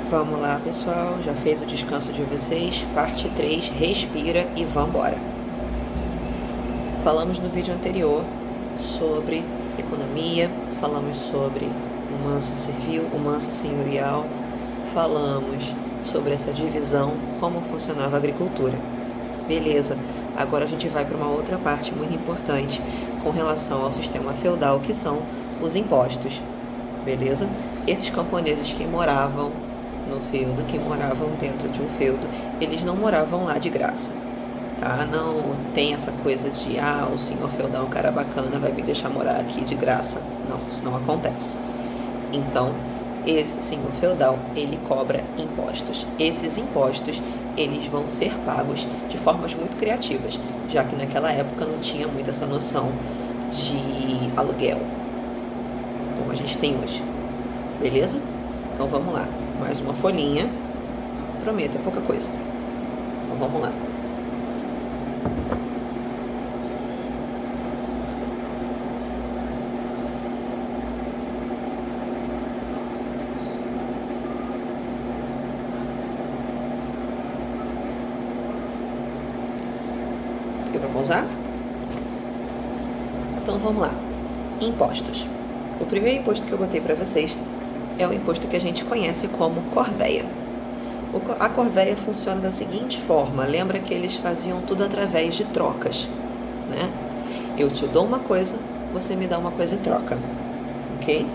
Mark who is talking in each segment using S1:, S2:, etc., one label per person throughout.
S1: Vamos lá, pessoal, já fez o descanso de vocês, parte 3, respira e vambora. Falamos no vídeo anterior sobre economia, falamos sobre o manso servil, o manso senhorial, falamos sobre essa divisão, como funcionava a agricultura. Beleza, agora a gente vai para uma outra parte muito importante com relação ao sistema feudal, que são os impostos. Beleza? Esses camponeses que moravam no feudo, que moravam dentro de um feudo, eles não moravam lá de graça, tá? Não tem essa coisa de, o senhor feudal é um cara bacana, vai me deixar morar aqui de graça. Não, isso não acontece. Então, esse senhor feudal, ele cobra impostos. Esses impostos, eles vão ser pagos de formas muito criativas, já que naquela época não tinha muito essa noção de aluguel, como a gente tem hoje. Beleza? Então vamos lá. Mais uma folhinha. Prometo, é pouca coisa. Então vamos lá. Deu pra pausar? Então vamos lá. Impostos. O primeiro imposto que eu botei para vocês é o imposto que a gente conhece como corvéia. A corvéia funciona da seguinte forma, lembra que eles faziam tudo através de trocas, né? Eu te dou uma coisa, você me dá uma coisa em troca, ok?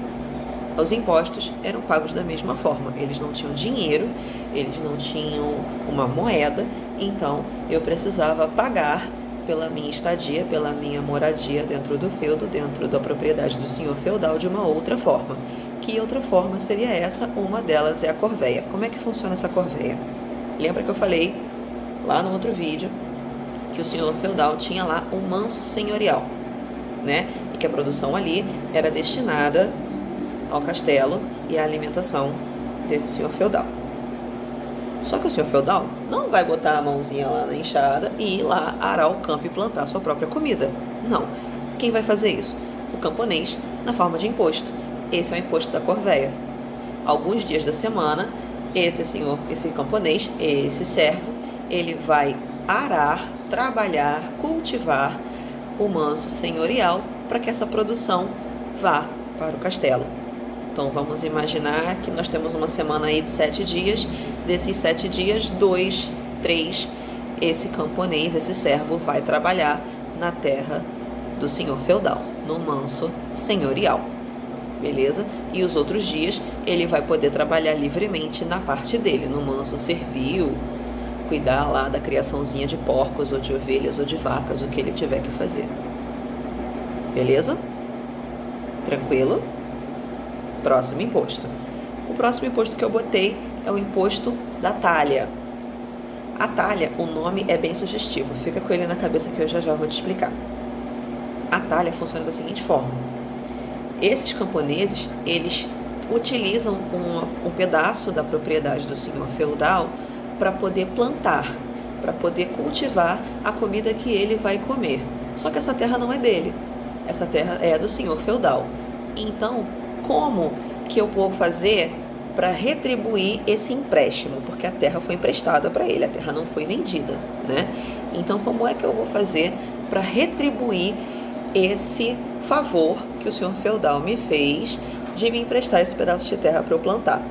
S1: Os impostos eram pagos da mesma forma, eles não tinham dinheiro, eles não tinham uma moeda, então eu precisava pagar pela minha estadia, pela minha moradia dentro do feudo, dentro da propriedade do senhor feudal, de uma outra forma. Que outra forma seria essa? Uma delas é a corvéia. Como é que funciona essa corvéia? Lembra que eu falei lá no outro vídeo que o senhor feudal tinha lá um manso senhorial, né? E que a produção ali era destinada ao castelo e à alimentação desse senhor feudal. Só que o senhor feudal não vai botar a mãozinha lá na enxada e ir lá arar o campo e plantar sua própria comida. Não. Quem vai fazer isso? O camponês, na forma de imposto. Esse é o imposto da corvéia. Alguns dias da semana, esse camponês, esse servo, ele vai arar, trabalhar, cultivar o manso senhorial para que essa produção vá para o castelo. Então vamos imaginar que nós temos uma semana aí de 7 dias. Desses 7 dias, 2, 3, esse camponês, esse servo vai trabalhar na terra do senhor feudal, no manso senhorial. Beleza? E os outros dias ele vai poder trabalhar livremente na parte dele, no manso servil, cuidar lá da criaçãozinha de porcos ou de ovelhas ou de vacas, o que ele tiver que fazer. Beleza? Tranquilo? Próximo imposto. O próximo imposto que eu botei é o imposto da talha. A talha, o nome é bem sugestivo, fica com ele na cabeça que eu já vou te explicar. A talha funciona da seguinte forma. Esses camponeses, eles utilizam um pedaço da propriedade do senhor feudal para poder plantar, para poder cultivar a comida que ele vai comer. Só que essa terra não é dele, essa terra é do senhor feudal. Então, como que eu vou fazer para retribuir esse empréstimo? Porque a terra foi emprestada para ele, a terra não foi vendida, né? Então, como é que eu vou fazer para retribuir esse favor que o senhor feudal me fez de me emprestar esse pedaço de terra para eu plantar?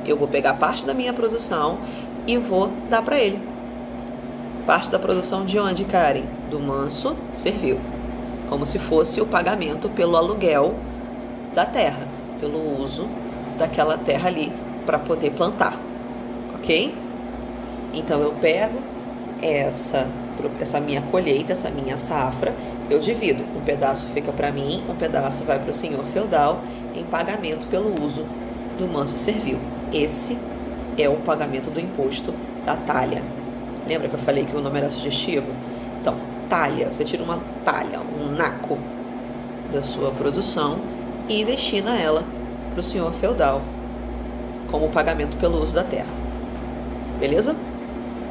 S1: Eu vou pegar parte da minha produção e vou dar para ele. Parte da produção de onde, Karen? Do manso servil. Como se fosse o pagamento pelo aluguel da terra, pelo uso daquela terra ali para poder plantar, ok? Então eu pego essa minha colheita, essa minha safra, eu divido. Um pedaço fica para mim, um pedaço vai para o senhor feudal em pagamento pelo uso do manso servil. Esse é o pagamento do imposto da talha. Lembra que eu falei que o nome era sugestivo? Então, talha, você tira uma talha, um naco da sua produção e destina ela para o senhor feudal como pagamento pelo uso da terra. Beleza?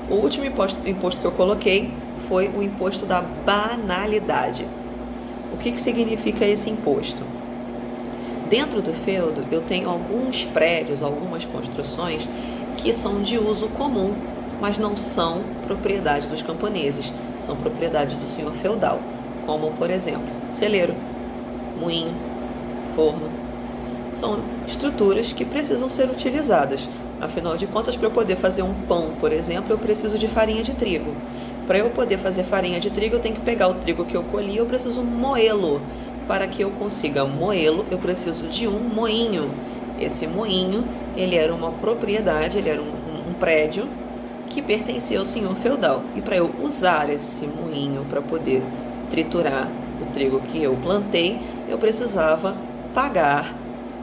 S1: O último imposto que eu coloquei foi o imposto da banalidade. O que significa esse imposto? Dentro do feudo, eu tenho alguns prédios, algumas construções que são de uso comum, mas não são propriedade dos camponeses, são propriedade do senhor feudal, como, por exemplo, celeiro, moinho, forno. São estruturas que precisam ser utilizadas. Afinal de contas, para eu poder fazer um pão, por exemplo, eu preciso de farinha de trigo. Para eu poder fazer farinha de trigo, eu tenho que pegar o trigo que eu colhi, eu preciso moê-lo. Para que eu consiga moê-lo, eu preciso de um moinho. Esse moinho, ele era uma propriedade, ele era um prédio que pertencia ao senhor feudal. E para eu usar esse moinho para poder triturar o trigo que eu plantei, eu precisava pagar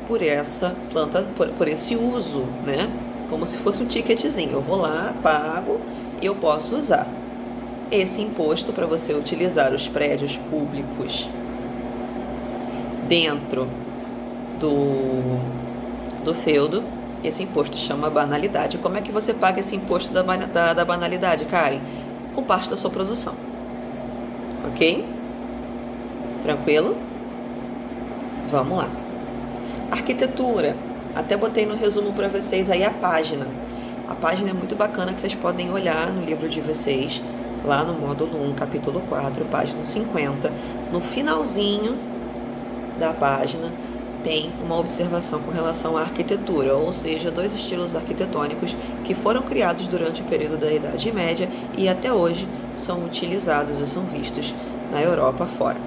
S1: por essa planta, por esse uso, né? Como se fosse um ticketzinho. Eu vou lá, pago e eu posso usar. Esse imposto para você utilizar os prédios públicos dentro do feudo, esse imposto chama banalidade. Como é que você paga esse imposto da banalidade, Karen? Com parte da sua produção. Ok? Tranquilo? Vamos lá. Arquitetura. Até botei no resumo para vocês aí a página. A página é muito bacana, que vocês podem olhar no livro de vocês, lá no módulo 1, capítulo 4, página 50. No finalzinho da página tem uma observação com relação à arquitetura, ou seja, 2 estilos arquitetônicos que foram criados durante o período da Idade Média e até hoje são utilizados e são vistos na Europa fora.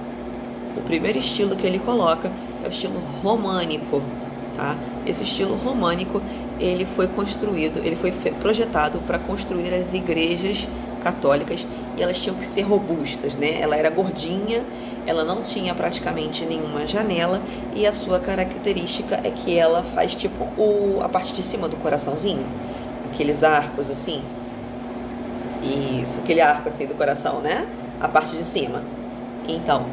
S1: O primeiro estilo que ele coloca é o estilo românico, tá? Esse estilo românico, ele foi projetado para construir as igrejas católicas, e elas tinham que ser robustas, né? Ela era gordinha, ela não tinha praticamente nenhuma janela, e a sua característica é que ela faz tipo a parte de cima do coraçãozinho, aqueles arcos assim. Isso, aquele arco assim do coração, né? A parte de cima. Então,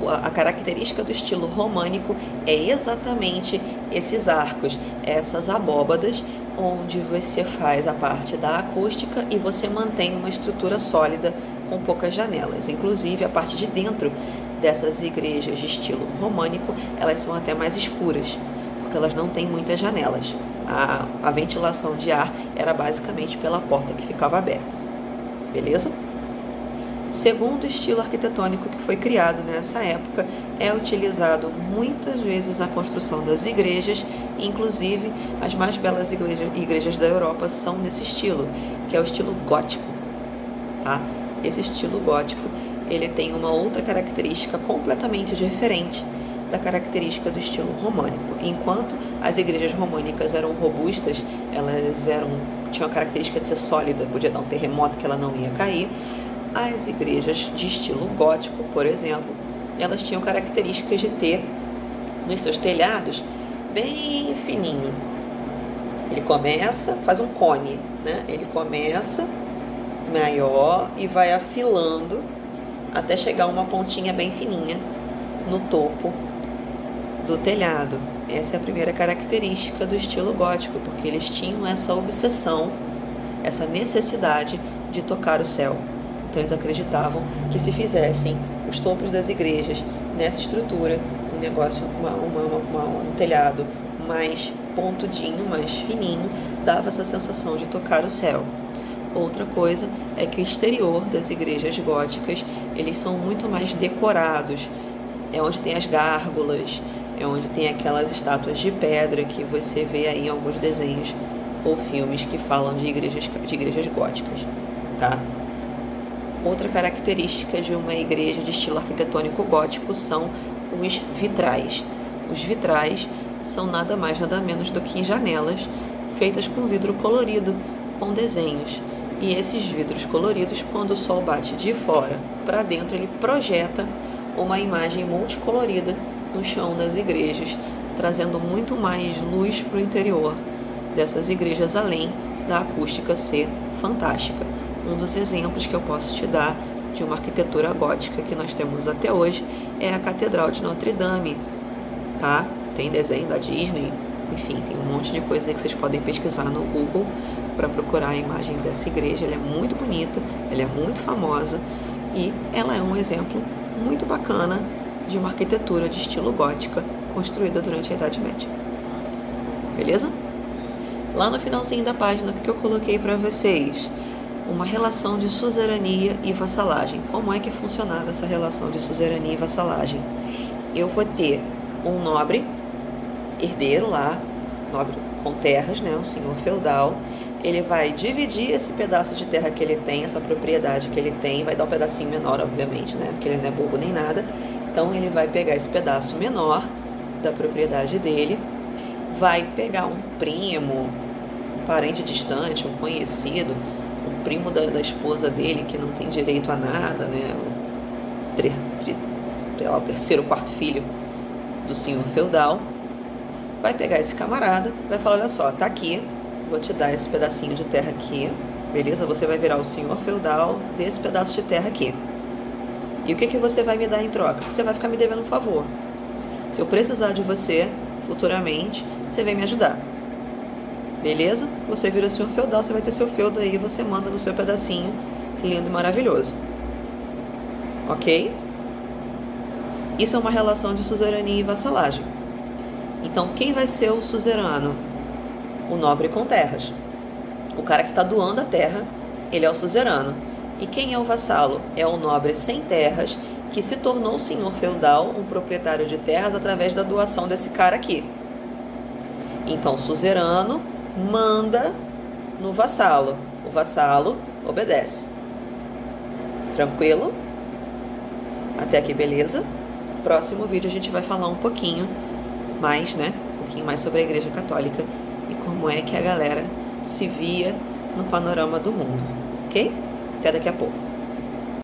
S1: a característica do estilo românico é exatamente esses arcos, essas abóbadas, onde você faz a parte da acústica e você mantém uma estrutura sólida com poucas janelas. Inclusive, a parte de dentro dessas igrejas de estilo românico, elas são até mais escuras, porque elas não têm muitas janelas. A ventilação de ar era basicamente pela porta que ficava aberta. Beleza? Segundo estilo arquitetônico que foi criado nessa época, é utilizado muitas vezes na construção das igrejas, inclusive as mais belas igrejas da Europa são nesse estilo, que é o estilo gótico, tá? Esse estilo gótico, ele tem uma outra característica completamente diferente da característica do estilo românico. Enquanto as igrejas românicas eram robustas, elas tinham a característica de ser sólida, podia dar um terremoto que ela não ia cair. As igrejas de estilo gótico, por exemplo, elas tinham características de ter nos seus telhados bem fininho. Ele começa, faz um cone, né? Ele começa maior e vai afilando até chegar uma pontinha bem fininha no topo do telhado. Essa é a primeira característica do estilo gótico, porque eles tinham essa obsessão, essa necessidade de tocar o céu. Então eles acreditavam que se fizessem os topos das igrejas nessa estrutura, um negócio, um telhado mais pontudinho, mais fininho, dava essa sensação de tocar o céu. Outra coisa é que o exterior das igrejas góticas, eles são muito mais decorados. É onde tem as gárgulas, é onde tem aquelas estátuas de pedra que você vê aí em alguns desenhos ou filmes que falam de igrejas góticas, tá? Outra característica de uma igreja de estilo arquitetônico gótico são os vitrais. Os vitrais são nada mais nada menos do que janelas feitas com vidro colorido, com desenhos. E esses vidros coloridos, quando o sol bate de fora para dentro, ele projeta uma imagem multicolorida no chão das igrejas, trazendo muito mais luz para o interior dessas igrejas, além da acústica ser fantástica. Um dos exemplos que eu posso te dar de uma arquitetura gótica que nós temos até hoje é a Catedral de Notre Dame, tá? Tem desenho da Disney, enfim, tem um monte de coisa aí que vocês podem pesquisar no Google para procurar a imagem dessa igreja. Ela é muito bonita, ela é muito famosa e ela é um exemplo muito bacana de uma arquitetura de estilo gótica construída durante a Idade Média. Beleza? Lá no finalzinho da página, o que eu coloquei para vocês? Uma relação de suzerania e vassalagem. Como é que funcionava essa relação de suzerania e vassalagem? Eu vou ter um nobre, herdeiro lá, nobre com terras, né, um senhor feudal. Ele vai dividir esse pedaço de terra que ele tem, essa propriedade que ele tem, vai dar um pedacinho menor, obviamente, né, porque ele não é bobo nem nada. Então ele vai pegar esse pedaço menor da propriedade dele, vai pegar um primo, um parente distante, um conhecido, o primo da esposa dele que não tem direito a nada, né, o terceiro, quarto filho do senhor feudal, vai pegar esse camarada, vai falar, olha só, tá aqui, vou te dar esse pedacinho de terra aqui, beleza? Você vai virar o senhor feudal desse pedaço de terra aqui. E o que você vai me dar em troca? Você vai ficar me devendo um favor. Se eu precisar de você, futuramente, você vem me ajudar. Beleza? Você vira o senhor feudal, você vai ter seu feudo aí, você manda no seu pedacinho lindo e maravilhoso. Ok? Isso é uma relação de suzerania e vassalagem. Então, quem vai ser o suzerano? O nobre com terras. O cara que está doando a terra, ele é o suzerano. E quem é o vassalo? É o nobre sem terras, que se tornou senhor feudal, um proprietário de terras, através da doação desse cara aqui. Então, o suzerano manda no vassalo. O vassalo obedece. Tranquilo? Até aqui, beleza? Próximo vídeo a gente vai falar um pouquinho mais, né? Um pouquinho mais sobre a Igreja Católica e como é que a galera se via no panorama do mundo, ok? Até daqui a pouco.